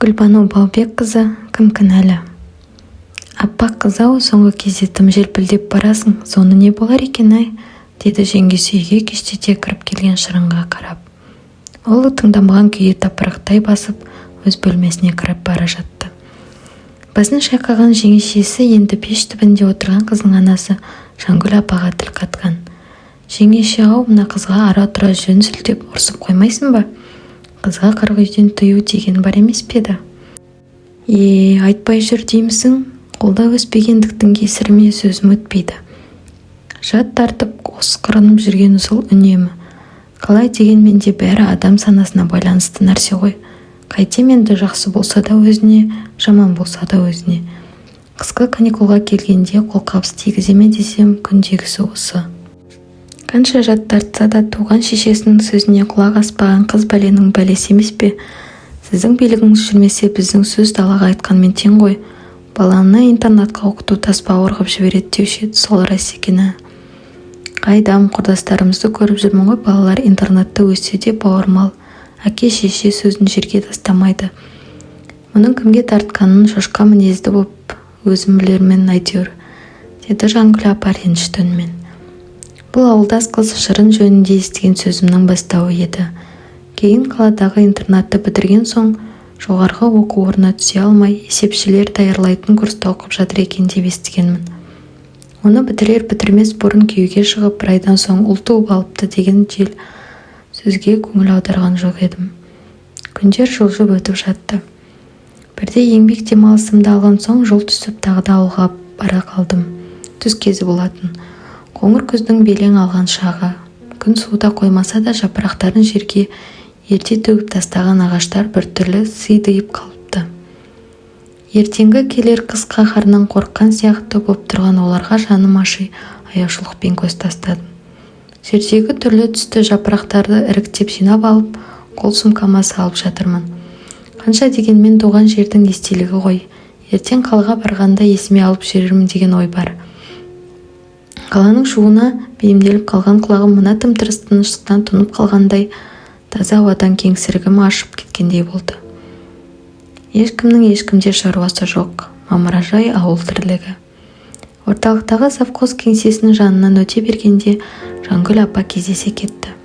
Гүлбану Баубекқызы кім кінәлі? Аппақ қыз-ау, соңғы кезде тым желпілдеп барасың, соны не болар екен-ай, деді жеңгесі үйге кештете кіріп келген Шырынға қарап. Ол тыңдамаған күйі тапырықтай басып, өз бөлмесіне кіріп бара жатты. Басын шайқаған жеңешесі енді пеш түбінде отырған қыздың анасы Жангүл апаға тіл қатқан. Жеңеше-ау, мына қызға ара-тұра жөн сілтеп ұрсып қоймайсың ба? Қызға қырық үйден тыю деген бар емес пе еді? Айтпай жүр деймісің? Қолда өспегендіктің кесіріме сөзім өтпейді. Жат тартып осқырынып жүрген сол үнемі. Қалай дегенмен де бәрі адам санасына байланысты нәрсе ғой. Қайтем енді, жақсы болса да өзіне, жаман болса да өзіне. Қысқы каникулға келгенде қолқабыс тигіземе десем, күндегісі осы. Қанша жат тартса да туған шешесінің сөзіне құлақ аспаған қыз бәленің бәлесі емес пе? Сіздің билігіңіз жүрмесе, біздің сөз далаға айтқанмен тең ғой. Баланы интернатқа оқыту тасбауыр ғып жібереді деуші еді, сол рас екені. Қайдам, құрдастарымызды көріп жүрмін ғой, балалар интернатта өссе де бауырмал. Әке-шеше сөзін жерге тастамайды. Мұның кімге тартқанын шошқа мінезді боп өзім білермен әйтеуір, деді Жангүл апа ренішті үнмен. Бұл ауылдас қыз Шырын жөнінде естіген сөзімнің бастауы еді. Кейін қаладағы интернатты бітірген соң жоғарғы оқу орнына түсе алмай, есепшілер даярлайтын курста оқып жатыр екен деп естігенмін. Оны бітірер-бітірмес бұрын күйеуге шығып, бір айдан соң ұл туып алыпты деген жел сөзге көңіл аударған жоқ едім. Күндер жылжып өтіп жатты. Бірде еңбек демалысымды алған соң жол түсіп тағы да ауылға бара қалдым. Түс кезі болатын. Қоңыр күздің белең алған шағы. Күн суда қоймаса да жапырақтарын жерге ерте төгіп тастаған ағаштар біртүрлі сидиып қалыпты. Ертеңгі келер қыс қаһарынан қорыққан сияқты боп тұрған оларға жаным аши аяушылықпен көз тастадым. Жердегі түрлі түсті жапырақтарды іріктеп жинап алып, қол сумкама салып жатырмын. Қанша дегенмен туған жердің естелігі ғой. Ертең қалаға барғанда есіме алып жүрермін деген ой бар. Қаланың шуына бейімделіп қалған құлағым мына тым-тырыс тыныштықтан тұнып қалғандай, таза ауадан кеңсірігім ашып кеткендей болды. Ешкімнің ешкімде шаруасы жоқ. Мамыражай ауыл тірлігі. Орталықтағы совхоз кеңсесінің жанынан өте бергенде Жангүл апа кездесе кетті.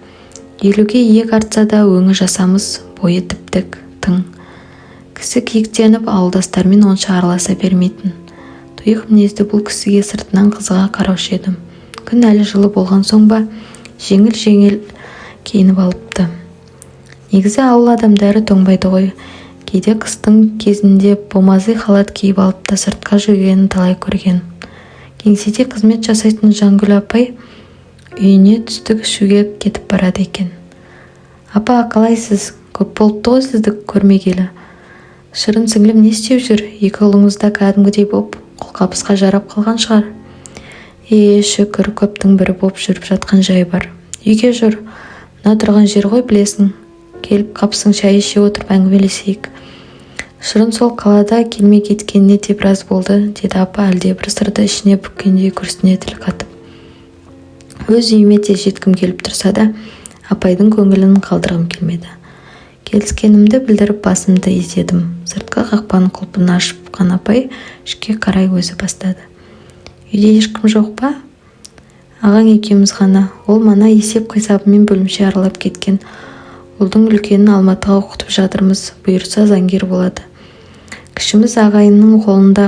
Елуге иек артса да өңі жасамыз, бойы тіп-тік, тың. Кісі киіктеніп ауылдастармен онша араласа бермейтін. Тұйық мінезді бұл кісіге сыртынан қызыға қараушы едім. Күн әлі жылы болған соң ба, жеңіл-жеңіл киініп алыпты. Негізі ауыл адамдары тоңбайды ғой. Кейде қыстың кезінде бомазы халат киіп алып та сыртқа жүргенін талай көрген. Кеңседе қызмет жасайтын Жангүл апай үйіне түстік ішуге кетіп барады екен. Апа, қалайсыз? Көп болыпты ғой сізді көрмегелі. Шырын сіңлім не істеп жүр? Екі ұлыңыз да кәдімгідей боп қолқабысқа жарап қалған шығар. Шүкір, көптің бірі боп жүріп жатқан жай бар. Үйге жүр. Мына тұрған жер ғой, білесің. Келіп қапсың, шай іше отырып әңгімелесейік. Шырын сол қалада келмей кеткеніне де біраз болды, деді апа әлде бір сырды ішіне бүккендей күрсіне тіл қатып. Өз үйіме тез жеткім келіп тұрса да, апайдың көңілін қалдырғым келмеді. Келіскенімді білдіріп басымды изедім. Сыртқы қақпаның құлпын ашып апай ішке қарай өзі бастады. Үйде ешкім жоқ па? Ағаң екеуміз ғана. Ол мана есеп қисабымен бөлімше аралап кеткен. Ұлдың үлкенін Алматыға оқытып жатырмыз, бұйырса заңгер болады. Кішіміз ағайынның қолында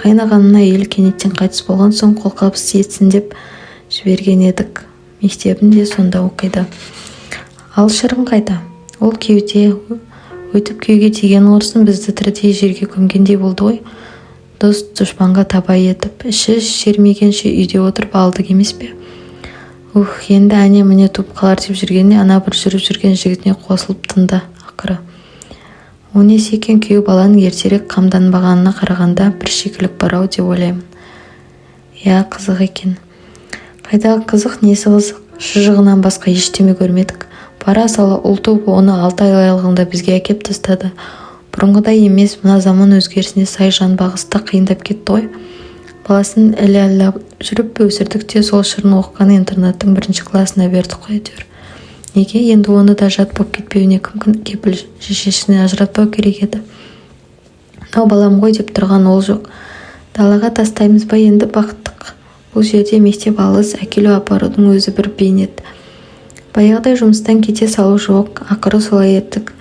қайнағанына әйелі кенеттен қайтыс болған соң қолқабыс етсін деп жіберген едік. Мектебінде сонда оқиды. Ал Шырын қайда? Ол кеуде өтіп күйге тиген орсын бізді тірідей жерге көмгендей болды ғой. Дос дұшпанға табай етіп, іші шермегенше үйде отырып алдық емес пе? Енді әне міне туып қалар деп жүргенде ана бір жүріп жүрген жігітіне қосылып тынды ақыры. О несі екен, күйеу баланың ертерек қамданбағанына қарағанда бір шикілік бар-ау деп ойлаймын. Қызық екен. Қайдағы қызық, несі қызық? Шыжығынан басқа ештеме көрмедік. Пара сала ұл туып оны 6 айлығында бізге әкеп тастады. Бұрынғыдай емес, мына заман өзгерісіне сай жан бағыста қиындап кетті ғой. Баласын әлі жүріп өсірдік те сол Шырын оқыған интернаттың 1-ші классына бердік қой әйтеуір. Неге? Енді оны да жат болып кетпеуіне кім кепіл? Шешесіне ажыратпау керек еді. Мынау балам ғой деп тұрған ол жоқ. Далаға тастаймыз ба енді? Бақтық. Бұл жерде мектеп алыс, әкелу апарудың өзі бір бейнет. Баяғыдай жұмыстан кете салу жоқ, ақыры солай еттік.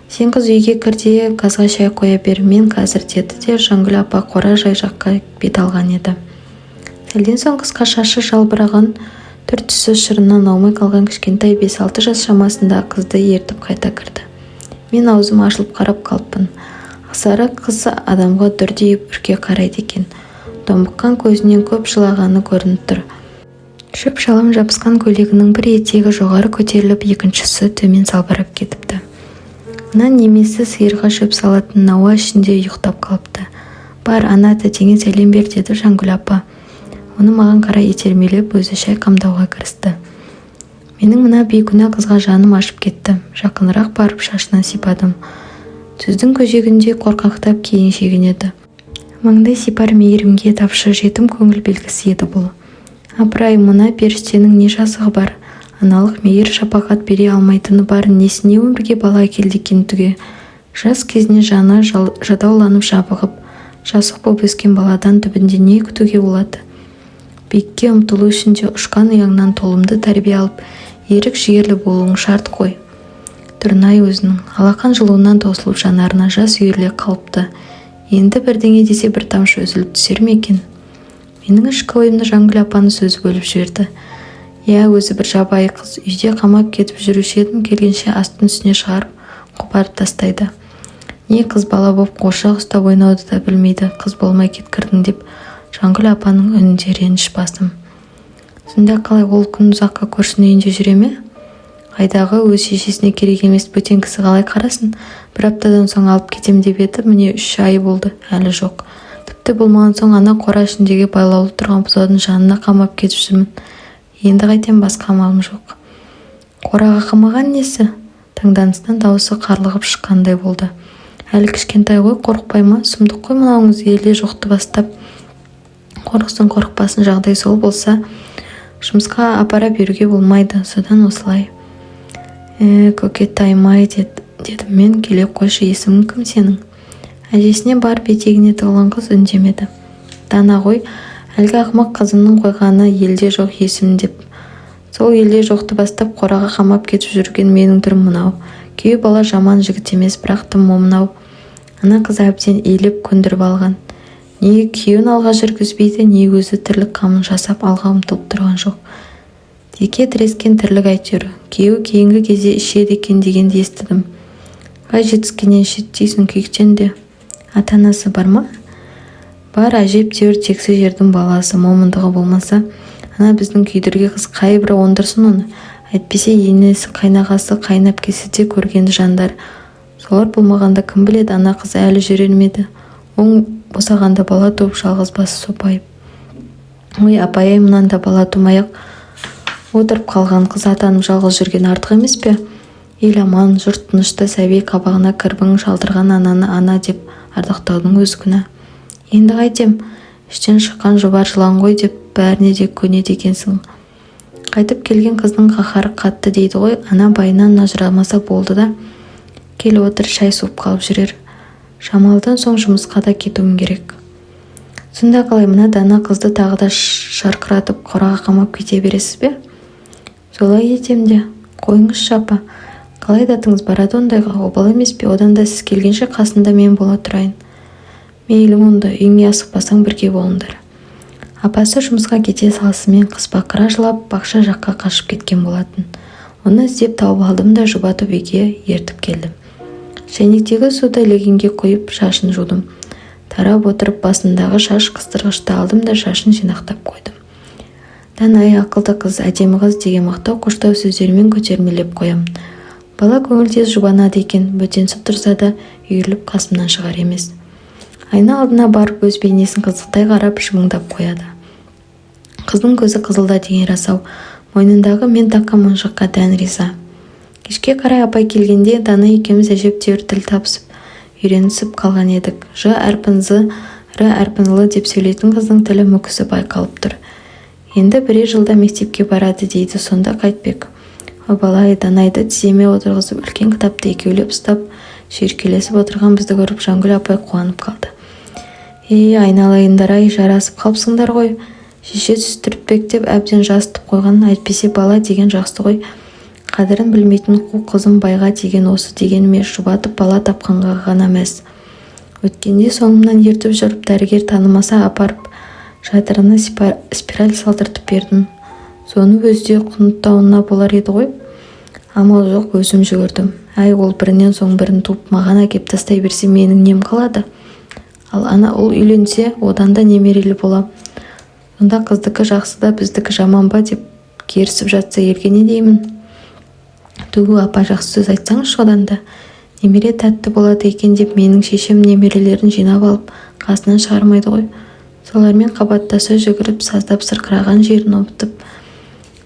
Сен қыз үйге кір де газға шай қоя бер, мен қазір деді де Жангүл апа қора жай жаққа бет алған еді. Сәлден соң қысқа шашы жалбыраған, түр-түсі шырынан аумай қалған кішкентай 5-6 жас шамасында қызды ертіп қайта кірді. Мен аузым ашылып қарап қалыппын. Ақсары қыз адамға дүрдиіп үрке қарайды екен. Домбыққан көзінен көп жылағаны көрініп тұр. Шөп шалам жабысқан көйлегінің бір етегі жоғары көтеріліп, екіншісі төмен салбырап кетіпті. Мына немесі сиырға шөп салатын науа ішінде ұйықтап қалыпты. Бар, ана тәтеңе сәлем бер деді Жангүл апа. Оны маған қарай итермелеп, өзі шай қамдауға кірісті. Менің мына бейкүнә қызға жаным ашып кетті. Жақынырақ барып шашынан сипадым. Сөздің көжегінде қорқақтап кейін шегінеді. Маңдай сипар мейірімге тапшы жетім көңіл белгісі еді бұл. Апырай, мына періштенің не жазығы бар? Аналық мейір шапағат бере алмайтыны бар, несіне өмірге бала келді екен түге. Жас кезіне жаны жадауланып жабығып, жасық боп өскен баладан түбінде не күтуге болады? Биікке ұмтылу үшінде ұшқан ұяңнан толымды тәрбие алып, ерік жігерлі болуың шарт қой. Тұрнай өзінің алақан жылуынан тосылып жанарына жас үйіріле қалыпты. Енді бірдеңе десе бір тамшы үзіліп түсер ме екен? Менің ішкі ойымды Жангүл апаны сөзі бөліп жіберді. Я, өзі бір жабайы қыз, үйде қамап кетіп жүруші едім, келгенше астын үстіне шығарып, қопарып тастайды. Не қыз бала боп қошақ ұстап ойнауды да білмейді, қыз болмай кеткірдің деп Жангүл апаның үнінде реніш басым. Сонда қалай ол күн ұзаққа көршінің үйінде жүре ме? Қайдағы өз шешесіне керек емес бөтен кісі қалай қарасын? Бір аптадан соң алып кетем деп еді, міне 3 ай болды, әлі жоқ. Тіпті болмаған соң ана қора ішіндегі байлаулы тұрған бұзаудың жанына қамап кетіп жүрмін. Енді қайтем, басқа амалым жоқ. Қораға қамаған несі? Таңданыстан дауысы қарлығып шыққандай болды. Әлі кішкентай ғой, қорықпай ма? Сұмдық қой мынауыңыз, еле жоқты бастап. Қорықсын қорықпасын, жағдай сол болса, жұмысқа апара беруге болмайды, содан осылай. Көкетаймай дедім мен, келе қойшы, есімің кім сенің? Әжесіне бар бетегіне тығылған қыз үндемеді. Дана ғой, әлгі ақымақ қызының қойғаны елде жоқ есім деп. Сол елде жоқты бастап қораға қамап кетіп жүрген менің түрім мынау. Күйеу бала жаман жігіт емес, бірақ тым момынау. Ана қыз әбден иіліп көндіріп алған. Не күйеуін алға жүргізбейді, не өзі тірлік қамын жасап алға ұмтылып тұрған жоқ. Деке тірескен тірлік әйтеуір. Күйеу кейінгі кезде ішеді екен дегенді естідім. Қай жетіскеннен ішеттейсің күйіктен де? Ата-анасы бар ма? Бар, әжептәуір тексі жердің баласы, момындығы болмаса, ана біздің күйдірге қыз қай бірі ондырсын оны. Әйтпесе енесі, қайнағасы, қайнап кеседе көргенді жандар. Солар болмағанда кім біледі, ана қыз әлі жүрер ме еді? Оң босағанда бала туып жалғыз басы сопайып. Ой, апай, мұнан да бала тумай-ақ отырып қалған қыз атанып жалғыз жүрген артық емес пе? Ел аман, жұрт тынышта, сәби қабағына кірбің шалдырған ананы ана деп ардақтаудың өз күнә. Енді қайтем, іштен шыққан жұбар жылан ғой деп бәріне де көнеді екенсің. Қайтып келген қыздың қаһары қатты дейді ғой, ана байынан ажырамаса болды да. Кел отыр, шай суып қалып жүрер. Шамалдан соң жұмысқа да кетуім керек. Сонда қалай, мына дана қызды тағы да шарқыратып қораға қамап кете бересіз бе? Солай етем де, қойыңызшы апа. Қалай датыңыз барады ондайға, обал емес пе? Одан да сіз келгенше қасында мен бола тұрайын. Мейлі онда, үйіңе асықпасаң бірге болыңдар. Апасы жұмысқа кете салысымен қыз бақыра жылап бақша жаққа қашып кеткен болатын. Оны іздеп тауып алдым да жұбатып үйге ертіп келдім. Шайнектегі суды легенге қойып шашын жудым. Тарап отырып басындағы шаш қыстырғышты алдым да шашын жинақтап қойдым. Данай, ақылды қыз, әдемі қыз деген мақтау қоштау сөздерімен көтермелеп қоям. Бала көңілдес жұбанады екен, бөтенсіп тұрса да үйіріліп қасымнан шығар емес. Айна алдына барып өз бейнесін қызықтай қарап жымыңдап қояды. Қыздың көзі қызылда деген расау, мойнындағы мен таққан моншаққа дән риза. Кешке қарай апай келгенде Дана екеуміз әжептәуір тіл табысып, үйренісіп қалған едік. Ж әрпін з, р әрпін л деп сөйлейтін қыздың тілі мүкісі байқалып тұр. Енді бірер жылда мектепке барады дейді, сонда қайтпек. Абалай Данайды тіземе отырғызып үлкен кітапты екеулеп ұстап шүйіркелесіп отырған бізді көріп Жангүл апай қуанып қалды. Айналайындар-ай, жарасып қалыпсыңдар ғой. Шеше түсіртпек деп әбден жасытып қойған, әйтпесе бала деген жақсы ғой. Қадірін білмейтін қу қызым байға деген осы дегеніме жұбатып бала тапқанға ғана мәз. Өткенде соңымнан ертіп жүріп дәрігер танымаса апарып жатырына спираль салдыртып бердім. Соны өзде құнттауына болар еді ғой. Амал жоқ, өзім жүгірдім. Ол бірінен соң бірін туып маған әкеп тастай берсе менің нем қалады? Ал ана ұл үйленсе, одан да немерелі болам. Онда қыздікі жақсы да біздікі жаман ба деп керісіп жатса елге не деймін? Түгі апа, жақсы сөз айтсаңыз одан да. Немере тәтті болады екен деп менің шешем немерелерін жинап алып қасынан шығармайды ғой. Солармен қабаттаса жүгіріп, саздап сырқыраған жерін опытып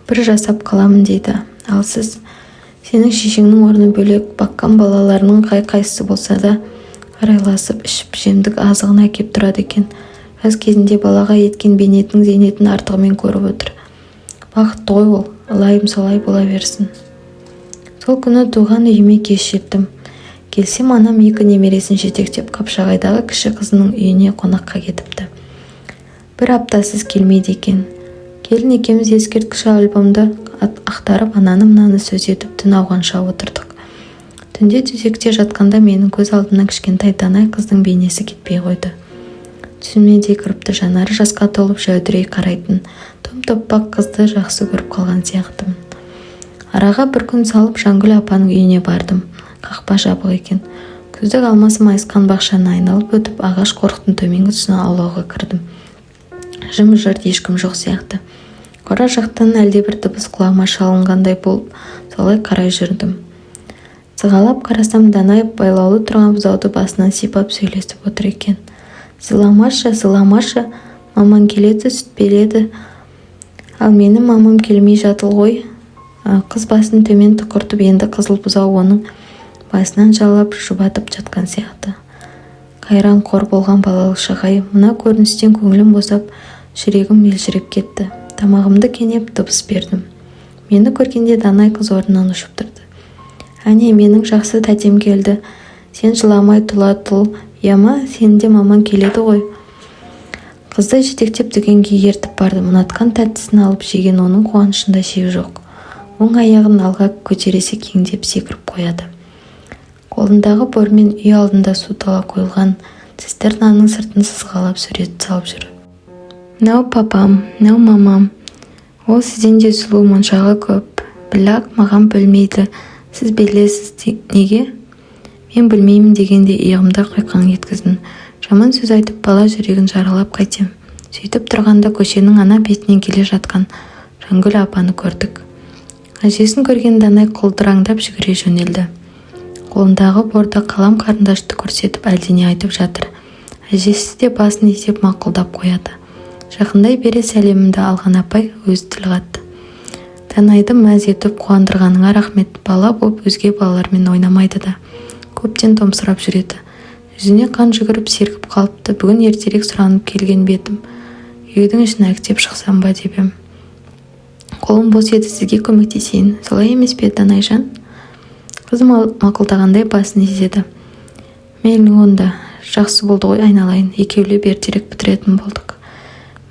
бір жасап қаламын дейді. Ал сіз, сенің шешеңнің орны бөлек, баққан балаларының қай-қайсысы болса да арайласып ішіп жемдік азығын әкеп тұрады екен. Жас кезінде балаға еткен бейнетінің зейнетін артығымен көріп отыр. Бақытты ғой ол, алайым солай бола берсін. Сол күні туған үйіме кеш жеттім. Келсем, анам 2 немересін жетектеп Қапшағайдағы кіші қызының үйіне қонаққа кетіпті. Бір аптасыз келмейді екен. Келін екеуміз ескерткіш альбомды ақтарып, ананы-мынаны сөз етіп түн ауғанша отырдық. Түнде төсекте жатқанда менің көз алдымнан кішкентай Данай қыздың бейнесі кетпей қойды. Түсіме де кіріпті, жанары жасқа толып жәудірей қарайтын, том-топпақ қызды жақсы көріп қалған сияқтымын. Араға бір күн салып Жангүл апаның үйіне бардым. Қақпа жабық екен. Күздік алмасы майысқан бақшаны айналып өтіп, ағаш қорықтың төменгі тұсына аулауға кірдім. Жым-жырт, ешкім жоқ сияқты. Қора жақтан әлдебір дыбыс құлағыма шалынғандай болып, солай қарай жүрдім. Сығалап қарасам, Данай байлаулы тұрған бұзауды басынан сипап сөйлесіп отыр екен. Зыламашы, маман келеді, сүт береді. Ал менің мамам келмей жатыл ғой. Қыз басын төмен тұқыртып, енді қызыл бұзау оның басынан жалап жұбатып жатқан сияқты. Қайран қор болған балалық шағай, мына көріністен көңілім босап, жүрегім елжіреп кетті. Тамағымды кенеп дыбыс бердім. Мені көргенде Данай қыз орнынан ұшып тұрды. Әне, менің жақсы тәтем келді. Сен жыламай тұла тұл, яма, сен де маман келеді ғой. Қызды жетектеп дүкенге ертіп бардым. Ұнатқан тәттісін алып жеген оның қуанышында шек жоқ. Оң аяғын алға көтересе кеңдеп секіріп қояды. Қолындағы бормен үй алдында су тола қойылған цистернаның сыртын сызғалап сурет салып жүр. Нау папам, нау мамам. Ол сізден де сұлу, моншағы көп. Бірақ маған бөлмейді. Сіз білесіз неге? Мен білмеймін дегенде иығымда қойқан еткіздің. Жаман сөз айтып бала жүрегін жаралап қайтем. Сөйтіп тұрғанда көшенің ана бетінен келе жатқан Жангүл апаны көрдік. Әжесін көрген Данай құлдыраңдап жүгіре жөнелді. Қолындағы борда қалам қарындашты көрсетіп әлдене айтып жатыр. Әжесі де басын изеп мақұлдап қояды. Жақындай бере сәлемімді алған апай өзі тіл қатты. Данайды мәз етіп қуандырғаныңа рахмет. Бала боп өзге балалармен ойнамайды да. Көптен томсырап жүреді. Жүзіне қан жүгіріп сергіп қалыпты. Бүгін ертерек сұранып келген бетім. Үйдің ішін әктеп шықсам ба деп ем. Қолым бос еді, сізге көмектесейін. Солай емес пе, Данайжан? Қызым мақұлдағандай басын изеді. Мейлі онда, жақсы болды ғой, айналайын. Екеулеп ертерек бітіретін болдық.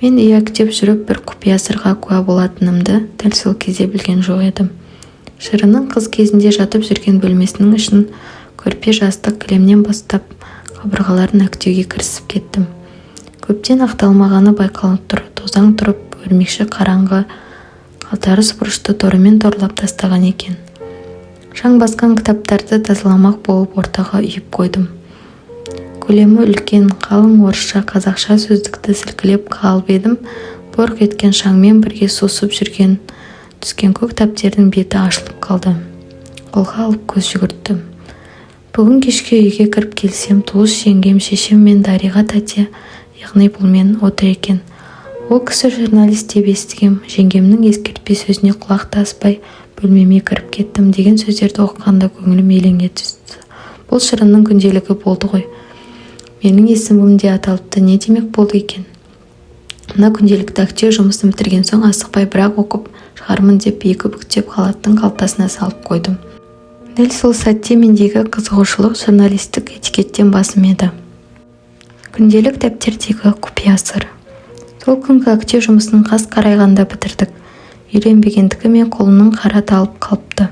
Мен үй әктеп жүріп бір құпия сырға куә болатынымды дәл сол кезде білген жоқ едім. Шырының қыз кезінде жатып жүрген бөлмесінің ішін көрпе жастық кілемнен бастап қабырғаларын әктеуге кірісіп кеттім. Көптен ақталмағаны байқалып тұр. Тозаң тұрып, өрмекші қараңғы қалтарыс бұрышты торымен торлап тастаған екен. Шаң басқан кітаптарды тазаламақ болып ортаға үйіп қойдым. Көлемі үлкен, қалың орысша, қазақша сөздікті сілкілеп қалып едім. Борқ еткен шаңмен бірге сусып жүрген түскен көк кітаптердің беті ашылып қалды. Қолға алып көз жүгірттім. Бүгін кешке үйге кіріп келсем, туыс жеңгем, шешем мен Дариға тәте, яғни бұл мен отыр екен. Ол кісі журналист деп естігем. Жеңгемнің ескертпе сөзіне құлақ таспай бөлмеме кіріп кеттім деген сөздерді оқығанда көңілім елеңе түсті. Бұл Шырынның күнделігі болды ғой. Менің есімім де аталыпты, не демек болды екен? Мына күнделікті актеу жұмысын бітірген соң асықпай бірақ оқып шығармын деп екі бүктеп халаттың қалтасына салып қойдым. Дәл сол сәтте мендегі қызығушылық журналистік этикеттен басым еді. Күнделік дәптердегі құпия сыр. Сол күнгі актеу жұмысын қас қарайғанда бітірдік. Үйренбегендікі мен қолымның қара талып қалыпты.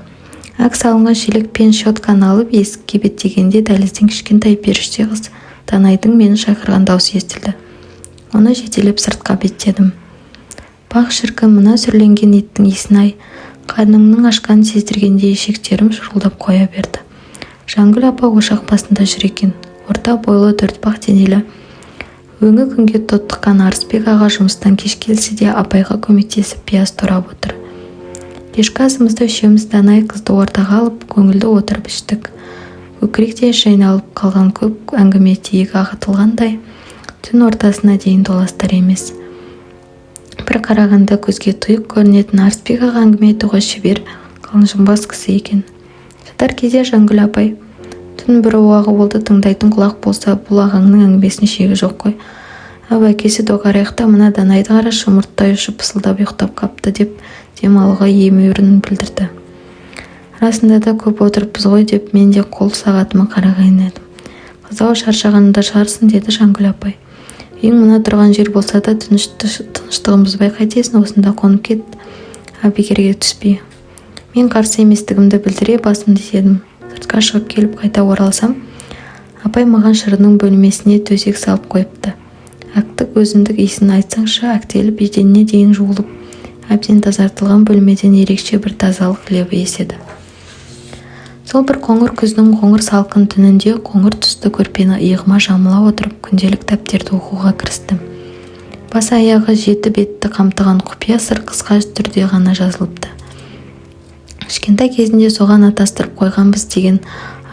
Ақ салынған шелекпен щетканы алып есікке беттегенде дәлізден кішкентай періште қыз Данайдың мені шақырған даусы естілді. Оны жетелеп сыртқа беттедім. Бақ шіркін, мына сүрленген иттің иісін-ай, қарныңның ашқанын сездіргенде ішектерім шұрылдап қоя берді. Жангүл апа ошақ басында жүр екен. Орта бойлы төртбақ денелі. Өңі күнге тоттыққан Арысбек аға жұмыстан кеш келсе де апайға көмектесіп пияз турап отыр. Кешкі асымызда үшеуміз Данай қызды ортаға алып көңілді отырып іштік. Көкіректе жайналып қалған көп әңгіме тиегі ағытылғандай түн ортасына дейін толастар емес. Бір қарағанда көзге тұйық көрінетін Арысбек аға әңгіме айтуға шебер, қалжыңбас кісі екен. Жатар кезде Жангүл апай, түн бір уағы болды, тыңдайтын құлақ болса, бұл ағаңның әңгімесінің шегі жоқ қой. Әкесі доғараяқта мына Данайды қарашы, мұрттай ұшып пысылдап ұйықтап қапты деп демалуға емеурін білдірді. Расында да көп отырыппыз ғой деп мен де қол сағатыма қарағайын едім. Қызау шаршағанында шығарсын, деді Жангүл апай. Ең мына тұрған жер болса да тыныштығын бұзбай қайтесің, осында қонып кет, бекерге түспей. Мен қарсы еместігімді білдіре басымды изедім. Сыртқа шығып келіп қайта оралсам, апай маған шырының бөлмесіне төсек салып қойыпты. Әктік өзіндік иісін айтсаңшы, әктеліп еденіне дейін жуылып, әбден тазартылған бөлмеден ерекше бір тазалық лебі еседі. Сол бір қоңыр күздің қоңыр салқын түнінде қоңыр түсті көрпені иығыма жамыла отырып күнделік дәптерді оқуға кірістім. Бас аяғы 7 бетті қамтыған құпия сыр қысқа түрде ғана жазылыпты. Кішкентай кезінде соған атастырып қойғанбыз деген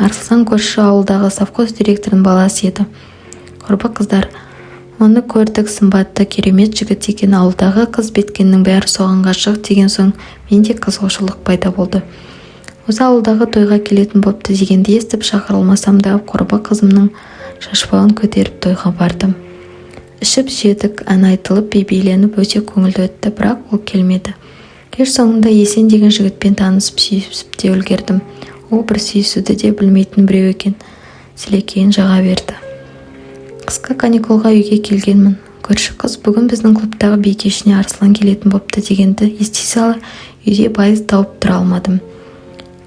Арслан көрші ауылдағы совхоз директорының баласы еді. Құрбы қыздар, оны көрдік, сымбатты, керемет жігіт екен, ауылдағы қыз беткеннің бәрі соған ғашық деген соң менде қызығушылық пайда болды. Осы ауылдағы тойға келетін бопты дегенді естіп шақырылмасам да құрбы қызымның шашбауын көтеріп тойға бардым. Ішіп жедік, ән айтылып, би-биленіп өте көңілді өтті, бірақ ол келмеді. Кеш соңында Есен деген жігітпен танысып сүйісіп те үлгердім. Ол бір сүйісуді де білмейтін біреу екен. Сілекейін жаға берді. Қысқы каникулға үйге келгенмін. Көрші қыз бүгін біздің клубтағы би кешіне Арслан келетін бопты дегенді ести сала үйде байыз тауып тұра алмадым.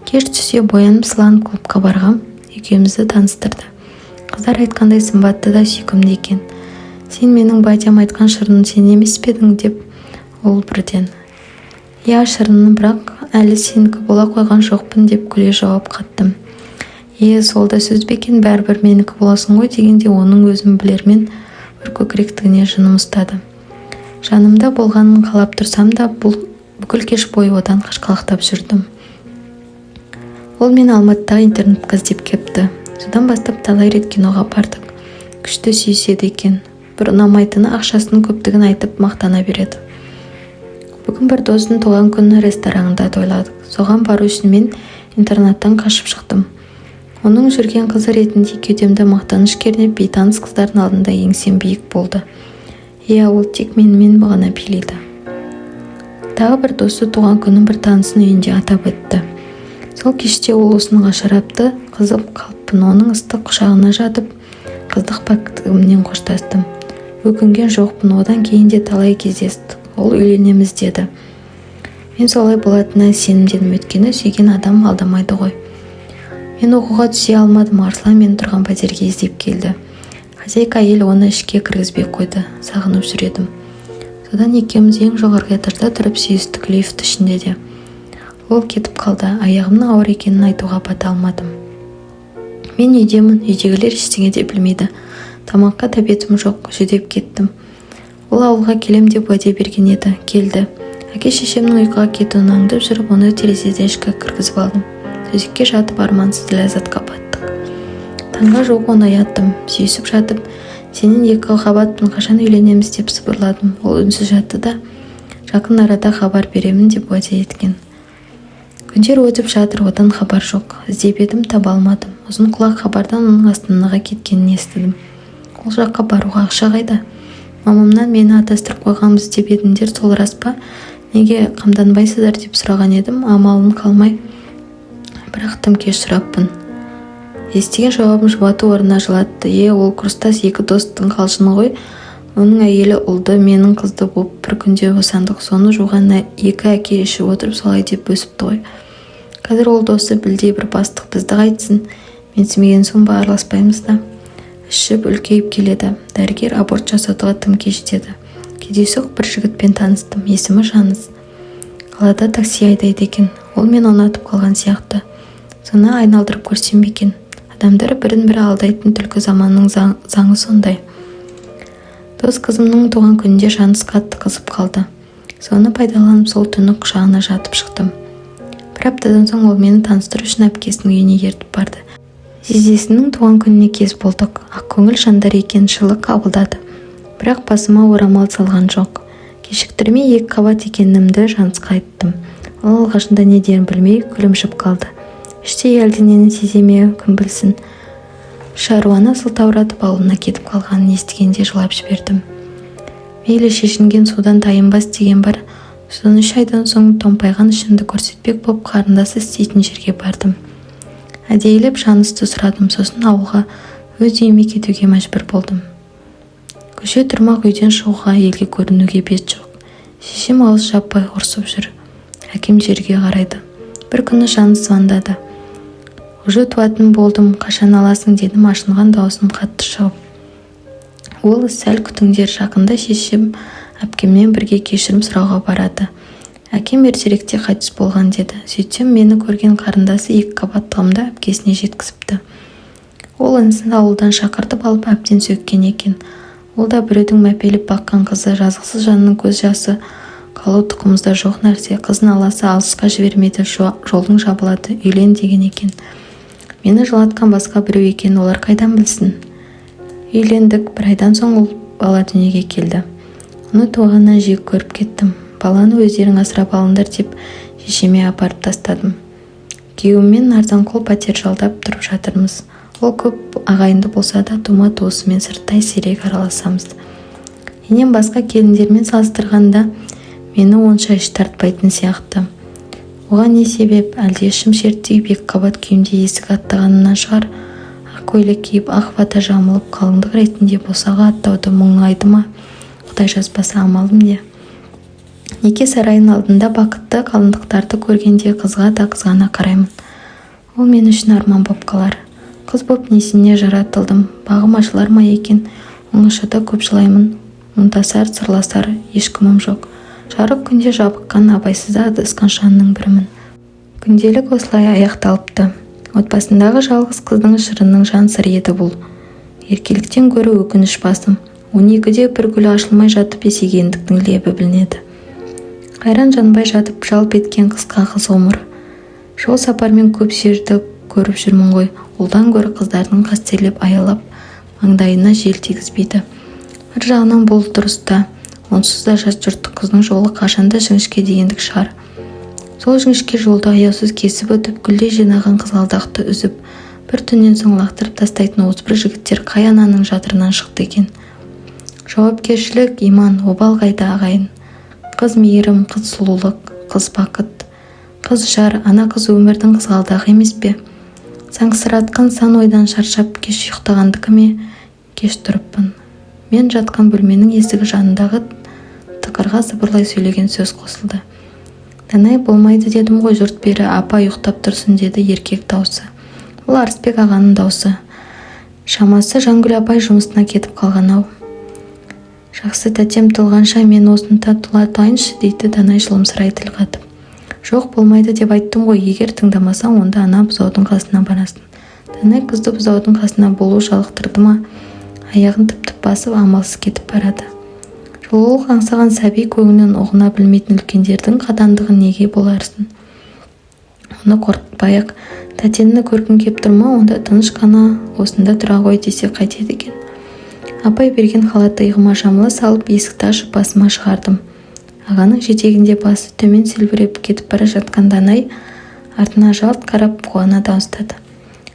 Кеш түсе боянып сыланып клубқа барғам, екеумізді таныстырды. Қыздар айтқандай сымбатты да сүйкімді екен. Сен менің бәтем айтқан шырының сен емес пе едің деп ол бірден. Я шырының, бірақ әлі сенікі бола қойған жоқпын деп күле жауап қаттым. Сол да сөз бекен, бәрібір менікі боласың ғой дегенде оның өзім білермен бір көкіректігіне жыным ұстады. Жанымда болғанын қалап тұрсам да бүкіл кеш бойы одан қашқалақтап жүрдім. Ол мен Алматыдағы интернетқа іздеп кепті. Содан бастап талай рет киноға бардық. Күшті сүйіседі екен. Бір ұнамайтыны ақшасының көптігін айтып мақтана береді. Бүгін бір досының туған күні ресторанында тойладық. Соған бару үшін мен интернаттан қашып шықтым. Оның жүрген қызы ретінде кеудемді мақтаныш кернеп, бейтаныс қыздардың алдында еңсем биік болды. Ол тек менімен ғана билейді. Тағы бір досы туған күнін бір танысының үйінде атап өтті. Сол кеште ол осынға шарапты қызып қалыппын. Оның ыстық құшағына жатып, қыздық пәктігімнен қоштастым. Өкінген жоқпын, одан кейін де талай кездестік. Ол үйленеміз деді. Мен солай болатынына сенімдедім, өйткені сүйген адам алдамайды ғой. Мен оқуға түсе алмадым. Арслан мен тұрған пәтерге іздеп келді. Хозяйка әйел оны ішке кіргізбей қойды. Сағынып жүредім. Содан екеуміз ең жоғарғы этажда тұрып сүйістік, лифт ішінде де. Ол кетіп қалды. Аяғымның ауыр екенін айтуға бата алмадым. Мен үйдемін, үйдегілер ештеңе де білмейді. Тамаққа тәбетім жоқ, жүдеп кеттім. Ол ауылға келем деп уәде берген еді, келді. Әке-шешемнің ұйқыға кетуін аңдып жүріп, оны терезеден ішкі кіргізіп алдым. Төсекке жатып армансыз ләззатқа баттық. Таңға жуық оны ояттым, сүйісіп жатып, сенен 2 қабатпын, қашан үйленеміз деп сыбырладым. Ол үнсіз жатты да, жақын арада хабар беремін деп уәде еткен. Күндер өтіп жатыр, одан хабар жоқ. Іздеп едім, таба алмадым. Ұзын құлақ хабардан оның Астанаға кеткенін естідім. Ол жаққа баруға ақша қайда? мамамнан мені атастырып қойғанбыз деп едіңдер, сол рас па? Неге қамданбайсыздар деп сұраған едім. Амалым қалмай бірақ тым кеш сұраппын. Естіген жауабым жұбату орнына жылатты. Ол курстас екі достың қалжыңы ғой. Оның әйелі ұлды, менің қызды боп бір күнде босандық. Соны жуған екі әке ішіп отырып солай деп өсіпті ғой. Қазір ол досы білдей бір бастық бізді қайтсын. Менсімеген соң ба араласпаймыз да. Ішіп үлкейіп келеді. Дәрігер аборт жасатуға тым кеш деді. Кездейсоқ бір жігітпен таныстым. Есімі Жаныз. Қалада такси айдайды екен. Ол мен ұнатып қалған сияқты. Соны айналдырып көрсем бе екен. Адамдар бірін-бірі алдайтын түлкі заманның заңы сондай. Дос қызымның туған күнінде Жаныз қатты қызып қалды. Соны пайдаланып сол түні құшағына жатып шықтым. Бір аптадан соң ол мені таныстыру үшін әпкесінің үйіне ертіп барды. Жездесінің туған күніне кез болдық. Ақкөңіл жандар екен, жылы қабылдады. Бірақ басыма орамал салған жоқ. Кешіктірмей 2 қабат екенімді Жанысқа айттым. Ол алғашында не дерін білмей күлімшіп қалды. Іштей әлденені сезе ме, кім білсін. Шаруаны сылтауратып ауылына кетіп қалғанын естігенде жылап жібердім. Мейлі, шешінген судан тайынбас деген бар. Содан 3 айдан соң томпайған ішімді көрсетпек боп қарындасы істейтін жерге бардым. Әдейілеп Жанысты сұрадым, сосын ауылға өз үйіме кетуге мәжбүр болдым. Көше тұрмақ, үйден шығуға, елге көрінуге бет жоқ. Шешем ауыз жаппай ұрсып жүр. Әкем жерге қарайды. Бір күні Жаныс звондады. Уже туатын болдым, қашан аласың дедім, ашынған даусым қатты шығып. Ол сәл күтіңдер, жақында шешем әпкеммен бірге кешірім сұрауға барады. Әкем ертеректе қайтыс болған деді. Сөйтсем мені көрген қарындасы 2 қабаттығымда әпкесіне жеткізіпті. Ол інісін ауылдан шақыртып алып әбден сөккен екен. Ол да біреудің мәпелеп баққан қызы, жазықсыз жанның көз жасы. Қалу тұқымызда жоқ нәрсе. Қызын аласы алысқа жібермейді, жолың жабылады, үйлен деген екен. Мені жылатқан басқа біреу екен, олар қайдан білсін? Үйлендік, бір айдан соң ол бала дүниеге келді. Оны туғаннан жек көріп кеттім. Баланы өздерің асырап алыңдар деп шешеме апарып тастадым. Күйеуіммен арзанқол пәтер жалдап тұрып жатырмыз. Ол көп ағайынды болса да тума туысымен сырттай сирек араласамыз. Енем басқа келіндермен салыстырғанда мені онша іш тартпайтын сияқты. Оған не себеп? Әлде ішім шерттей 2 қабат күйімде есік аттағанынан шығар. Ақ көйлек киіп, ақ бата жамылып, қалыңдық ретінде босаға аттауды мұңайды ма? Құдай жазбаса амалым не? Неке сарайының алдында бақытты қалыңдықтарды көргенде қызға да қызғана қараймын. Ол мен үшін арман боп қалар. Қыз боп несіне жаратылдым, бағым ашылар ма екен? Оңашада көп жылаймын, мұңдасар, сырласар ешкімім жоқ. Жарық күнде жабыққан, абайсызда адасқан жанның бірімін. Күнделік осылай аяқталыпты. Отбасындағы жалғыз қыздың шырының жан сыры еді бұл. Еркеліктен гөрі өкініш басым. 12-де бір гүл ашылмай жатып есегендіктің лебі білінеді. Қайран жанбай жатып жалп еткен қысқа қыз ғұмыр. Жол сапармен көп жерді көріп жүрмін ғой. Ұлдан гөрі қыздардың қастерлеп аялап маңдайына жел тигізбейді. Бір жағынан бұл дұрыста. Онсыз да жас жұрттық қыздың жолы қашанда жіңішке дегендік шығар. Сол жіңішке жолды аяусыз кесіп өтіп, гүлдей жинаған қызғалдақты үзіп, бір түннен соң лақтырып тастайтын осы бір жігіттер қай ананың жатырынан шықты екен. Жауапкершілік, иман, обал қайда ағайын. Қыз мейірім, қыз сұлулық, қыз бақыт. Қыз жар, ана қыз өмірдің қызғалдағы емес пе? Саңсыратқан сан ойдан шаршап кеш ұйықтағандікі ме? Кеш тұрыппын. Мен жатқан бөлменің есігі жанындағы тықырға сыбырлай сөйлеген сөз қосылды. Данай болмайды дедім ғой, жұрт бері, апа ұйықтап тұрсын деді еркек даусы. Ол Арысбек ағаның даусы. Шамасы Жангүл апай жұмысына кетіп қалған-ау. Жақсы тәтем тұлғанша мен осыны татулатайыншы дейді Данай жылымсырай тіл қатып. Жоқ, болмайды деп айттым ғой, егер тыңдамасаң, онда ана бұзаудың қасына барасың. Данай қызды бұзаудың қасына болу жалықтырды ма? Аяғын тіп-тіп басып амалсыз кетіп барады. Жолы аңсаған сәби көңілін ұғына білмейтін үлкендердің қадандығын неге боларсын? Оны қорқытпай-ақ, тәтені көргің кеп тұрма, онда тыныш қана осында тұра ғой десе қайтеді екен. Апай берген халатты иығыма жамыла салып, есікті ашып басыма шығардым. Ағаның жетегінде басы төмен селбіреп кетіп бара жатқан Данай артына жалт қарап қуана дауыстады.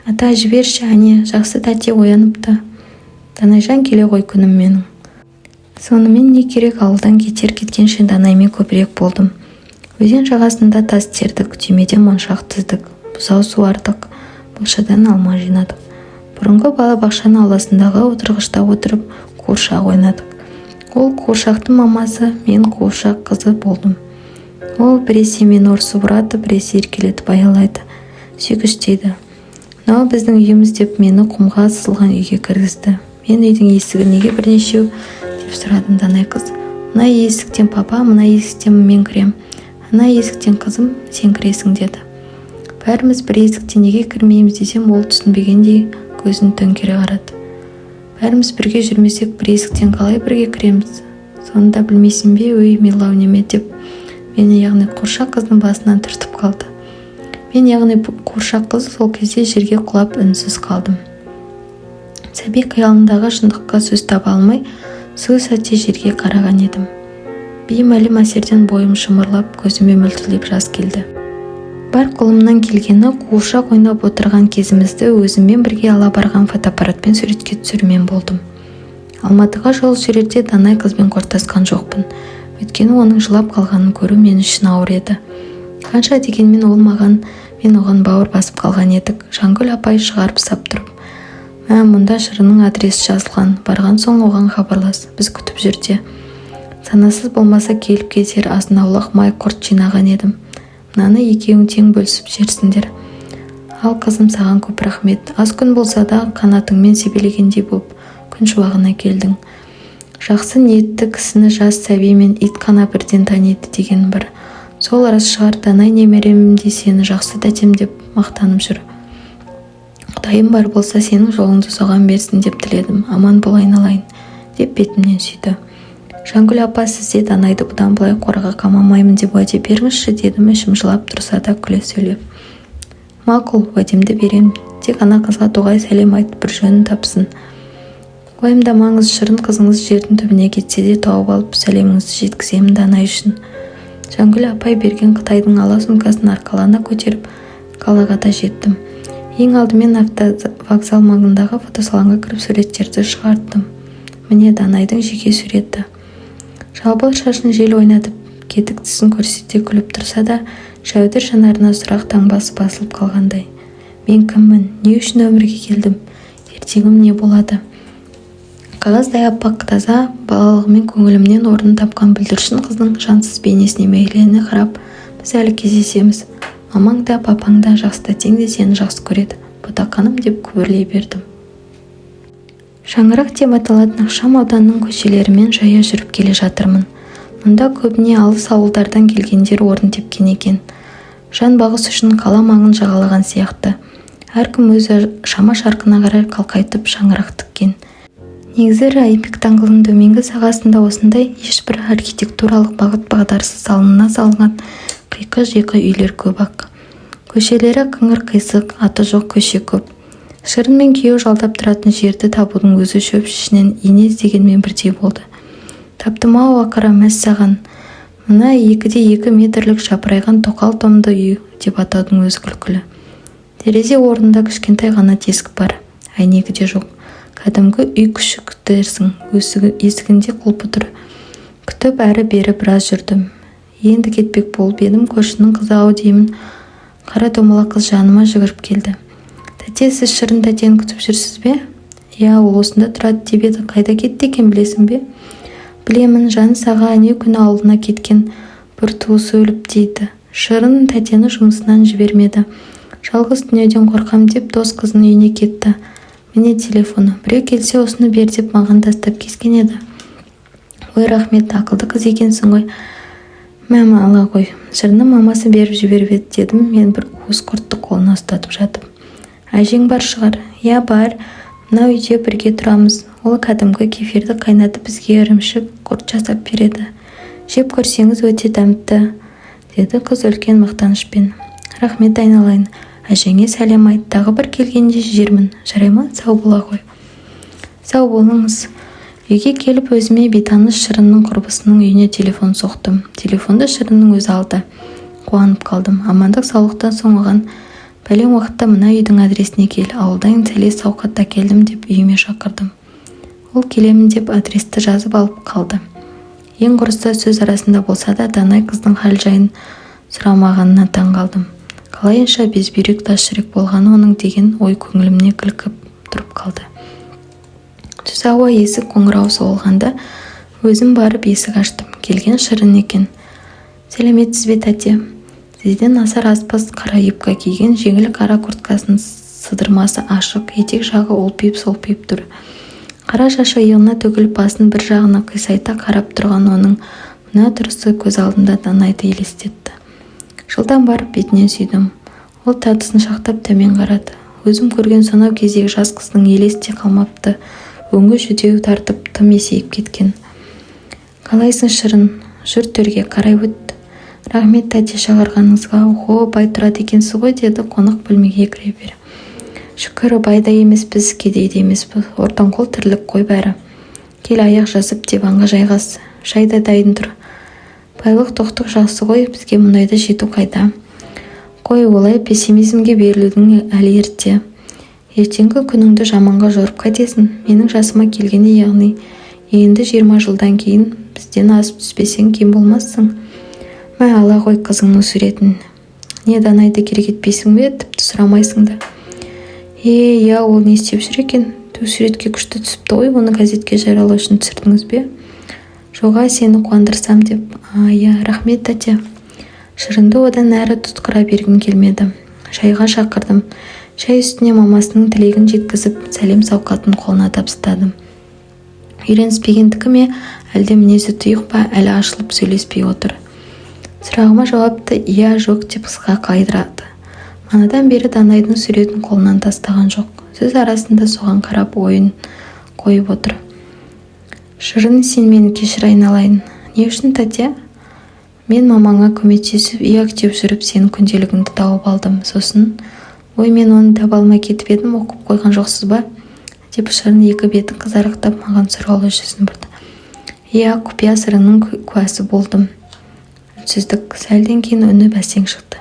Ата, жіберші, әне, жақсы тәте ояныпты. Данайжан келе ғой күнім менің. Сонымен не керек, ауылдан кеткенше Данаймен көбірек болдым. Өзен жағасында тас тердік, түймеден моншақ тіздік, бұзау суардық, бұлшадан алма жинадық. Бұрынғы балабақшаның ауласындағы отырғышта отырып қуыршақ ойнадық. Ол қуыршақтың мамасы, мен қуыршақ қызы болдым. Ол біресе мені ұрсып ұрады, біресе еркелетіп аялайды, сүйгіштейді. Мынау біздің үйіміз деп мені құмға сызылған үйге кіргізді. Мен үйдің есігі неге бірнешеу деп сұрадым. Данай қыз: мына есіктен папа, мына есіктен мен кірем, ана есіктен қызым, сен кіресің деді. Бәріміз бір есіктен неге кірмейміз десем, ол түсінбегендей көзін төңкере қарады. Бәріміз бірге жүрмесек, бір есіктен қалай бірге кіреміз? Соны да білмейсің бе, өй милау неме деп мені, яғни қуыршақ қыздың басынан түртіп қалды. Мен, яғни қуыршақ қыз, сол кезде жерге құлап үнсіз қалдым. Сәби қиялындағы шындыққа сөз таба алмай, сол сәтте жерге қараған едім. Беймәлім әсерден бойым шымырлап, көзіме мөлтілдеп жас келді. Бар қолымнан келгені қуыршақ ойнап отырған кезімізді өзіммен бірге ала барған фотоаппаратпен суретке түсірумен болдым. Алматыға жол жүрерде Данай қызбен қоштасқан жоқпын. Өйткені оның жылап қалғанын көру мен үшін ауыр еді. Қанша дегенмен ол маған, мен оған бауыр басып қалған едік. Жангүл апай шығарып сап тұрып: мұнда Шырынның адресі жазылған, барған соң оған хабарлас, біз күтіп жүрде. Санасыз болмаса келіп кетер азын-аулақ май құрт жинаған едім. Мынаны екеуің тең бөлісіп жерсіңдер. Ал қызым, саған көп рахмет. Аз күн болса да қанатыңмен себелегендей боп күн шуағына келдің. Жақсы ниетті кісіні жас сәби мен ит қана бірден таниды деген бір. Сол рас шығар. Данай немеремде сені жақсы тәтем деп мақтанып жүр. Құдайым бар болса сенің жолыңды соған берсін деп тіледім. Аман бол айналайын деп бетімнен сүйді. Жангүл апа, сізде Данайды бұдан былай қораға қамамаймын деп уәде беріңізші дедім, ішім жылап тұрса да күле сөйлеп. Мақұл, уәдемді берем, тек ана қызға тоғай сәлем айтып бір жөнін тапсын. Уайымдамаңыз, Шырын қызыңыз жердің түбіне кетсе де тауып алып сәлеміңізді жеткіземін Данай үшін. Жангүл апай берген Қытайдың ала сумкасын арқалана көтеріп қалаға да жеттім. Ең алдымен автовокзал маңындағы фотосалонға кіріп суреттерді шығарттым. Міне Данайдың жеке суреті. Жалбыр шашын жел ойнатып, кетік тісін көрсете күліп тұрса да, жәудір жанарына сұрақ таңбасы басылып қалғандай. Мен кіммін? Не үшін өмірге келдім? Ертеңім не болады? Қағаздай аппақ таза балалығымен көңілімнен орнын тапқан бүлдіршін қыздың жансыз бейнесіне мейірлене қарап, біз әлі кездесеміз. Мамаң да, папаң да, жақсы тәтең де сені жақсы көреді. Ботақаным деп күбірлей бердім. Шаңырақ деп аталатын ықшам ауданның көшелерімен жая жүріп келе жатырмын. Мұнда көбіне алыс ауылдардан келгендер орын тепкен екен. Жан бағыс үшін қала маңын жағалаған сияқты. Әркім өзі шама шарқына қарай қалқайтып шаңырақ тіккен. Негізі Айпек даңғылының төменгі сағасында осындай ешбір архитектуралық бағыт-бағдарсыз салынына салынған қиқы-жиқы үйлер көп-ақ. Көшелері қыңыр қисық, аты жоқ көше көп. Шырын мен күйеу жалдап тұратын жерді табудың өзі шөп ішінен ине іздегенмен бірдей болды. Таптым-ау ақыра мәссаған. Мына 2-2 метрлік жапырайған тоқал томды үй деп атаудың өзі күлкілі. Терезе орнында кішкентай ғана тесік бар, әйнегі де жоқ. Кәдімгі үй күшік дерсің, есігінде құлпы тұр. Күтіп әрі-бері біраз жүрдім. Енді кетпек болып едім, көршінің қызы-ау деймін. Қара домалақ қыз жаныма жүгіріп келді. Тәте, сіз Шырын тәтені күтіп жүрсіз бе? Я, ол осында тұрады деп еді, қайда кетті екен білесің бе? Білемін, жаны саға әне күні ауылына кеткен, бір туысы өліп дейді. Шырын тәтені жұмысынан жібермеді. Жалғыз дүниеден қорқам деп дос қызының үйіне кетті. Міне телефоны. Біреу келсе осыны бер деп маған тастап кеткен еді. Ой, рахмет, ақылды қыз екенсің ғой. Мама, ала ғой. Шырынның мамасы беріп жіберіп еді дедім, мен бір уыз құртты қолына ұстатып жатып. Әжең бар шығар? Я, бар. Мына үйде бірге тұрамыз. Ол кәдімгі кефирді қайнатып бізге ірімшік құрт жасап береді. Жеп көрсеңіз өте дәмді, деді қыз үлкен мақтанышпен. Рахмет, айналайын. Әжеңе сәлем айт, тағы бір келгенде жермін. Жарай ма? Сау бола ғой. Сау болыңыз. Үйге келіп өзіме бейтаныс Шырынның құрбысының үйіне телефон соқтым. Телефонды Шырынның өзі алды. Қуанып қалдым. Амандық саулықтан соң оған: бәлен уақытта мына үйдің адресіне кел, ауылдан сәлес сауқатта келдім деп үйіме шақырдым. Ол келемін деп адресті жазып алып қалды. Ең құрыса сөз арасында болса да Данай қыздың хал жайын сұрамағанына таң қалдым. Қалайынша безбүйрек тас жүрек болғаны оның деген ой көңілімне кілкіп тұрып қалды. Түс ауа есік қоңырау соғылғанда өзім барып есік аштым. Келген Шырын екен. Сәлеметсіз бе тәте? Тізеден асар аспас қара юбка киген, жеңіл қара курткасының сыдырмасы ашық, етек жағы олпиып-солпиып тұр. Қара шашы иығына төгіліп басын бір жағына қисайта қарап тұрған оның мына тұрысы көз алдымда Данайды елестетті. Жылдан барып бетінен сүйдім. Ол татысын шақтап төмен қарады. Өзім көрген сонау кездегі жас қыздың елесте қалмапты. Өңі жүдеу тартып тым есейіп кеткен. Қалайсың Шырын? Жүр төрге қарай өт. Рахмет тәте шақырғаныңызға. О, бай тұрады екенсіз ғой, деді қонақ бөлмеге кіре бере. Шүкір, байда емеспіз, кедейде емеспіз. Ортанқол тірлік қой бәрі. Кел аяқ жазып диванға жайғас. Шайда дайын тұр. Байлық тоқтық жақсы ғой, бізге мұндайда жету қайда. Қой, олай пессимизмге берілудің әлі ерте. Ертеңгі күніңді жаманға жорып қайтесің. Менің жасыма келгенде, яғни енді 20 жылдан кейін бізден асып түспесең кем болмассың. Мә, ала ғой қызыңның суретін. Не, Данайды керек етпейсің бе? Тіпті сұрамайсың да. Я, ол не істеп жүр екен? Суретке күшті түсіпті ғой, оны газетке жариялау үшін түсірдіңіз бе? Жоға, сені қуандырсам деп. Я, рахмет тәте. Шырынды одан әрі тұтқыра бергім келмеді. Шайға шақырдым. Шай үстіне мамасының тілегін жеткізіп, сәлем сауқатын қолына тапсырдым. Үйреніспегендікі ме, әлде мінезі тұйық па, әлі ашылып сөйлеспей отыр. Сұрағыма жауапты иә жоқ деп қысқа қайдырады. Манадан бері Данайдың суретін қолынан тастаған жоқ. Сөз арасында соған қарап ойын қойып отыр. Шырын, сен мені кешір айналайын. Не үшін тәте? Мен мамаңа көмектесіп үй актеп жүріп сенің күнделігіңді тауып алдым. Сосын, ой, мен оны таба алмай кетіп едім, оқып қойған жоқсыз ба? Деп Шырын екі бетін қызарықтап маған сұраулы жүзін бұрды. Я, құпия сырының куәсі болдым. Үнсіздік. Сәлден кейін үні бәсең шықты.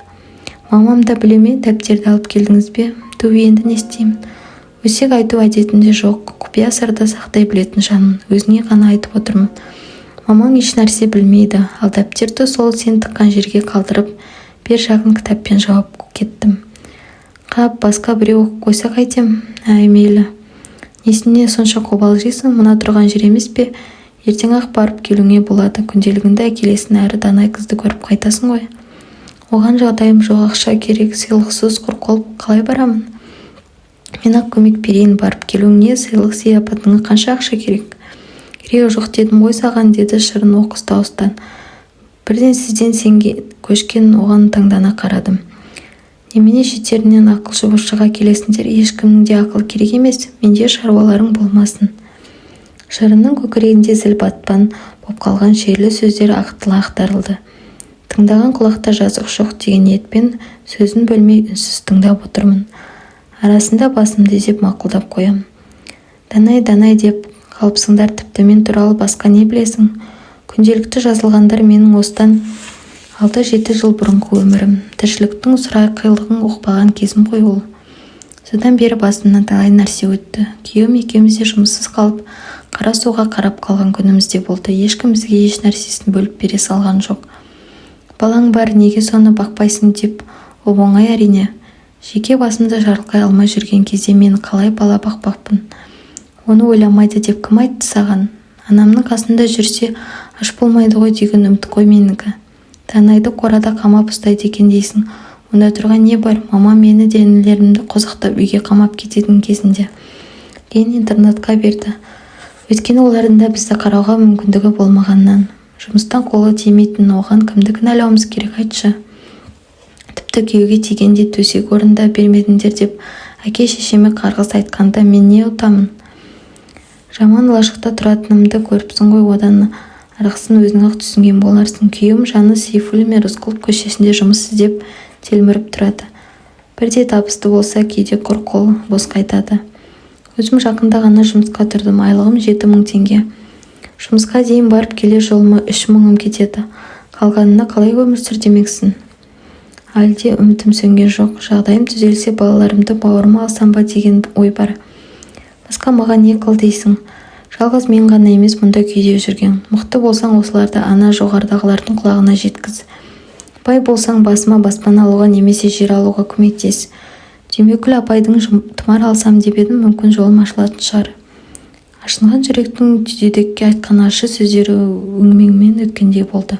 Мамам да біле ме, дәптерді алып келдіңіз бе? Ту, енді не істеймін? Өсек айту әдетінде жоқ. Құпия сырды сақтай білетін жанмын. Өзіңе ғана айтып отырмын. Мамаң еш нәрсе білмейді. Ал дәптерді сол сен тыққан жерге қалдырып, бер жағын кітаппен жауып кеттім. Қап, басқа біреу оқып қойса қайтем? Мейлі. Несіне сонша қобалжисың? Мына тұрған жер емес пе? Ертең ақ барып келуіңе болады. Күнделігіңді әкелесін, әрі Данай қызды көріп қайтасың ғой. Оған жағдайым жоқ, ақша керек, сыйлықсыз құр қол қалай барамын? Мен ақ көмек берейін, барып келуіңе, сыйлық сияпатыңа қанша ақша керек? Керегі жоқ дедім ғой саған, деді Шырын оқыс дауыстан. Бірден сізден сенге көшкен, оған таңдана қарадым. Немене шеттерінен ақылшы шыға келесіңдер, ешкімнің де ақыл керек емес, менде шаруаларың болмасын. Шырынның көкірегінде зіл батпан боп қалған шерлі сөздер ақтыла ақтарылды. Тыңдаған құлақта жазық жоқ деген ниетпен сөзін бөлмей үнсіз тыңдап отырмын. Арасында басымды изеп мақұлдап қоям. Данай деп қалыпсыңдар, тіпті мен туралы басқа не білесің? Күнделікті жазылғандар менің осыдан 6-7 жыл бұрынғы өмірім. Тіршіліктің сұрай қиылығын оқпаған кезім ғой ол. Содан бері басымнан талай нәрсе өтті. Күйеуім екеуміз де жұмыссыз қалып, қара суға қарап қалған күнімізде болды. Ешкім бізге еш нәрсесін бөліп бере салған жоқ. Балаң бар, неге соны бақпайсың деп оңай әрине. Жеке басымды жарылқай алмай жүрген кезде мен қалай бала бақпақпын? Оны ойламайды деп кім айтты саған? Анамның қасында жүрсе аш болмайды ғой деген үміт қой менікі. Данайды қорада қамап ұстайды екен дейсің. Онда тұрған не бар? Мама мені де інілерімді қозықтап үйге қамап кететін кезінде. Кейін интернатқа берді. Өйткені олардың да бізді қарауға мүмкіндігі болмағаннан. Жұмыстан қолы тимейтін оған кімді кінәлауымыз керек айтшы? Тіпті күйеуге тигенде төсек орында бермедіңдер деп әке-шешеме қарғыс айтқанда мен не ұтамын? Жаман лашықта тұратынымды көріпсің ғой, одан арғысын өзің-ақ түсінген боларсың. Күйеуім жаны Сейфуллин мен Рысқұлов көшесінде жұмыс іздеп телміріп тұрады. Бірде табысты болса, кейде құр қол бос қайтады. Өзім жақында ғана жұмысқа тұрдым, айлығым 7.000 теңге. Жұмысқа дейін барып келер жолыма 3.000 кетеді. Қалғанына қалай өмір сүр демексің? Әлде үмітім сөнген жоқ. Жағдайым түзелсе, балаларымды бауырыма алсам ба деген ой бар. Басқа маған не қыл дейсің? Жалғыз мен ғана емес мұнда күйде жүрген. Мықты болсаң осыларды ана жоғарыдағылардың құлағына жеткіз. Бай болсаң басыма баспана алуға немесе жер алуға көмектес. Түймекүл апайдың тұмар алсам деп едім, мүмкін жолым ашылатын шығар. Ашынған жүректің түйдекке айтқан ащы сөздері өңменмен өткендей болды.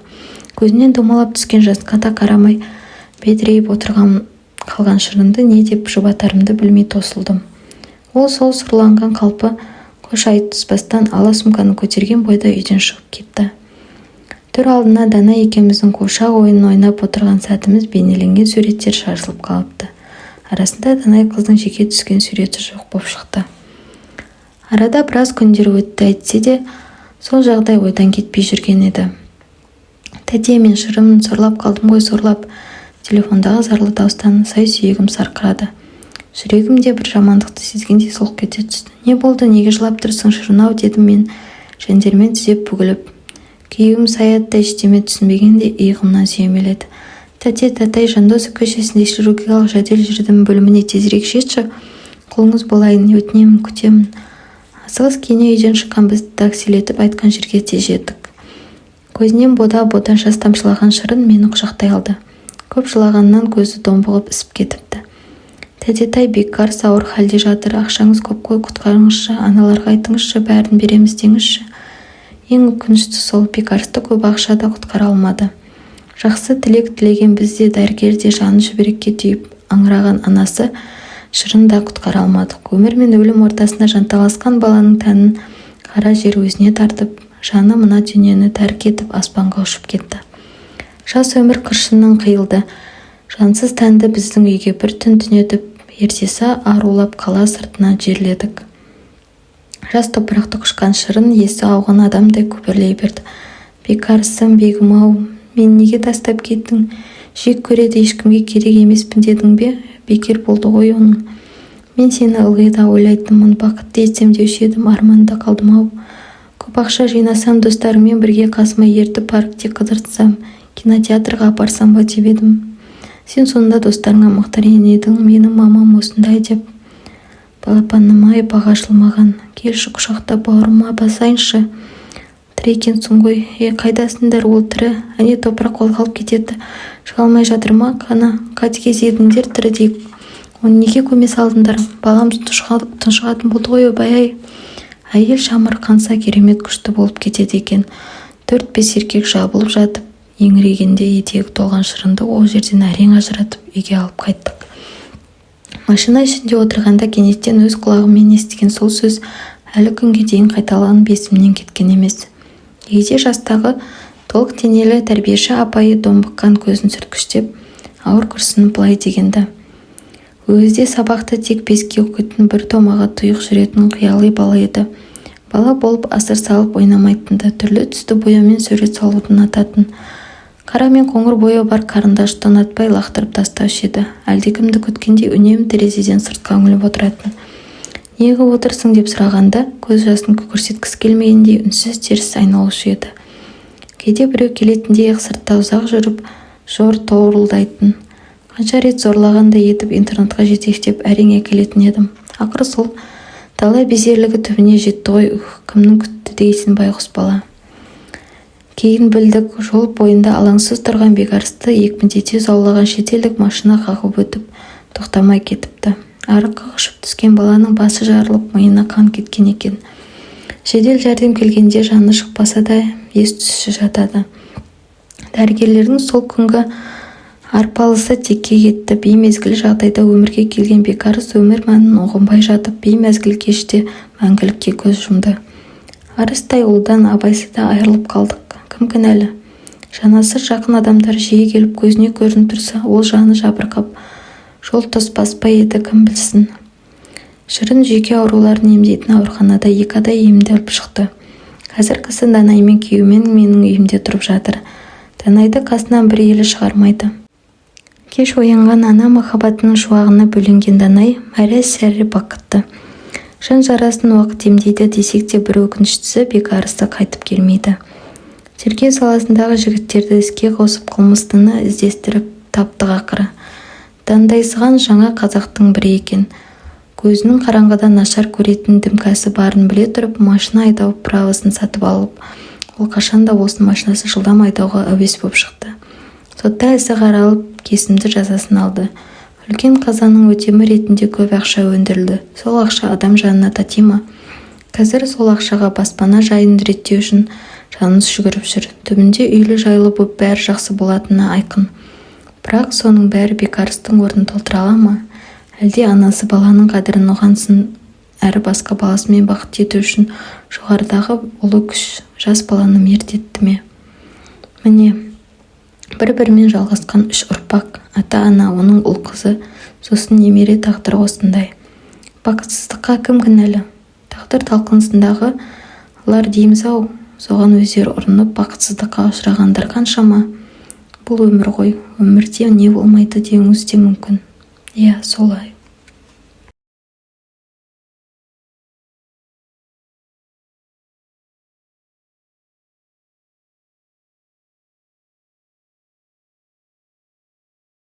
Көзінен домалап түскен жасқа да қарамай бедірейіп отырған қалған шырынды не деп жұбатарымды білмей тосылдым. Ол сол сұрланған қалпы қош айтыспастан ала сумканы көтерген бойда үйден шығып кетті. Төр алдына Дана екеуміздің қуыршақ ойынын ойнап отырған сәтіміз бейнеленген суреттер шашылып қалыпты. Арасында Данай қыздың жеке түскен суреті жоқ боп шықты. Арада біраз күндер өтті, әйтсе де сол жағдай ойдан кетпей жүрген еді. Тәте, мен шырымын сорлап қалдым ғой, сорлап. Телефондағы зарлы дауыстан сай сүйегім сарқырады. Жүрегімде бір жамандықты сезгендей солқ ете түсті. Не болды, неге жылап тұрсың Шырын-ау, дедім мен жендермен тізеп бүгіліп. Күйігім саятта ештеме түсінбегенде иығымнан сүйемеледі. Тәте, Татай, Жандосов көшесінде хирургиялық жедел жәрдем бөліміне тезірек жетші. Қолыңыз болайын, өтінемін, күтемін. Асығыс киіне үйден шыққан бізді таксилетіп айтқан жерге тез жеттік. Көзінен бода-бода жас тамшылаған Шырын мені құшақтай алды. Көп жылағаннан көзі домбығып ісіп кетіпті. Тәтетай, Бекарыс ауыр халде жатыр, ақшаңыз көп қой, құтқарыңызшы, аналарға айтыңызшы, бәрін береміз деңізші. Ең өкінішті сол, Бекарысты көп ақшада құтқара алмады. Жақсы тілек тілеген бізде дәрігерде жаны шүберекке түйіп аңыраған анасы Шырын да құтқара алмадық. Өмір мен өлім ортасында жанталасқан баланың тәнін қара жер өзіне тартып, жаны мына дүниені тәрк етіп аспанға ұшып кетті. Жас өмір қыршыннан қиылды. Жансыз тәнді біздің үйге бір түн түнетіп, ертесі арулап қала сыртынан жерледік. Жас топырақты құшқан Шырын есі ауған адамдай көпірлей берді. Бекарысым, бегім-ау, мен неге тастап кеттің? Жек көреді, ешкімге керек емеспін дедің бе? Бекер болды ғой оның. Мен сені ылғи да ойлайтынмын, бақытты етсем деуші едім, арманда қалдым-ау. Көп ақша жинасам, достарыммен бірге қасыма ертіп паркте қыдыртсам, кинотеатрға апарсам ба деп едім. Сен сонда достарыңа мақтар едің, менің мамам осындай деп. Балапаным-ай, бағашылмаған. Келші құшақта бауырыма басайыншы. Тірі екенсің ғой, қайдасыңдар, ол тірі. Әне топырақ қозғалып кетеді. Шыға алмай жатыр ма? Қана, қатыгез едіңдер тірі дейік. Оны неге көме салдыңдар? Балам тұншығатын болды ғой, обай-ай. Әйел шамыр қанса керемет күшті болып кетеді екен. 4-5 еркек жабылып жатып, еңірегенде етегі толған Шырынды ол жерден әрең ажыратып үйге алып қайттық. Машина ішінде отырғанда кенеттен өз құлағыммен естіген сол сөз әлі күнге дейін қайталанып есімнен кеткен емес. Егде жастағы толық денелі тәрбиеші апайы домбыққан көзін сүрткіштеп, ауыр күрсініп былай дегенді. Өзде сабақты тек беске оқитын бір томаға тұйық жүретін қиялы бала еді. Бала болып асыр салып ойнамайтынды, түрлі түсті бояумен сурет салуды ұнататын. Қара мен қоңыр бояу бар қарындашты ұнатпай лақтырып тастаушы еді. Әлдекімді күткендей үнемі терезеден сыртқа үңіліп отыратын. Неғып отырсың деп сұрағанда, көз жасын көрсеткісі келмегендей үнсіз теріс айналушы еді. Кейде біреу келетіндей сыртта ұзақ жүріп, жор тоғырылдайтын. Қанша рет зорлағандай етіп интернетқа жетектеп әрең әкелетін едім. Ақыры сол дала безерлігі түбіне жетті ғой, кімнің күтті дейсің байғұс бала. Кейін білдік, жол бойында алаңсыз тұрған Бекарысты екпіндете заулаған шетелдік машина қағып өтіп, тоқтамай кетіпті. Арыққа ұшып түскен баланың басы жарылып, миына қан кеткен екен. Жедел жәрдем келгенде жаны шықпаса да ес-түссіз жатады. Дәрігерлердің сол күнгі арпалысы текке кетті. Беймезгіл жағдайда өмірге келген Бекарыс өмір мәнін ұғынбай жатып, беймезгіл кеште мәңгілікке көз жұмды. Арыстай ұлдан абайсызда айырылып қалдық. Кім кінәлі? Жанасы жақын адамдар жиі келіп көзіне көрініп тұрса, ол жаны жабырқап, жол тоспаспай еді, кім білсін. Шырын жүйке ауруларын емдейтін ауруханада 2 айдай емделіп шықты. Қазір кісі Данаймен күйеуімен менің үйімде тұрып жатыр. Данайды қасынан бір елі шығармайды. Кеш оянған ана махаббатының шуағына бөленген Данай мәре-сәрі бақытты. Жан жарасын уақыт емдейді десек те бір өкініштісі Бекарысты қайтып келмейді. Тергеу саласындағы жігіттерді іске қосып қылмыстыны іздестіріп таптық ақыры. Дандайсыған жаңа қазақтың бірі екен. көзінің қараңғыда нашар көретін дімкәсі барын біле тұрып, машина айдау правосын сатып алып, ол қашанда болсын машинасы жылдам айдауға әуес боп шықты. Сотта ісі қаралып, кесімді жазасын алды. Үлкен қазаның өтемі ретінде көп ақша өндірілді. Сол ақша адам жанына тати ма? Қазір сол ақшаға баспана жайын реттеу үшін жанымыз жүгіріп жүр. Түбінде үйлі жайлы боп бәрі жақсы болатыны айқын. Бірақ соның бәрі бекарыстың орнын толтыра ала ма? Әлде анасы баланың қадірін ұғансын, әрі басқа баласымен бақыт ету үшін жоғарыдағы ұлы күш жас баланы мерт етті ме? Міне, бір-бірімен жалғасқан 3 ұрпақ, ата-ана, оның ұл қызы, сосын немере тағдыры осындай. Бақытсыздыққа кім кінәлі? Тағдыр талқынысындағы лар дейміз-ау, соған өздері ұрынып бақытсыздыққа ұшырағандар қаншама? Бұл өмір ғой, өмірде не болмайды деуіңіз де мүмкін. Иә, солай.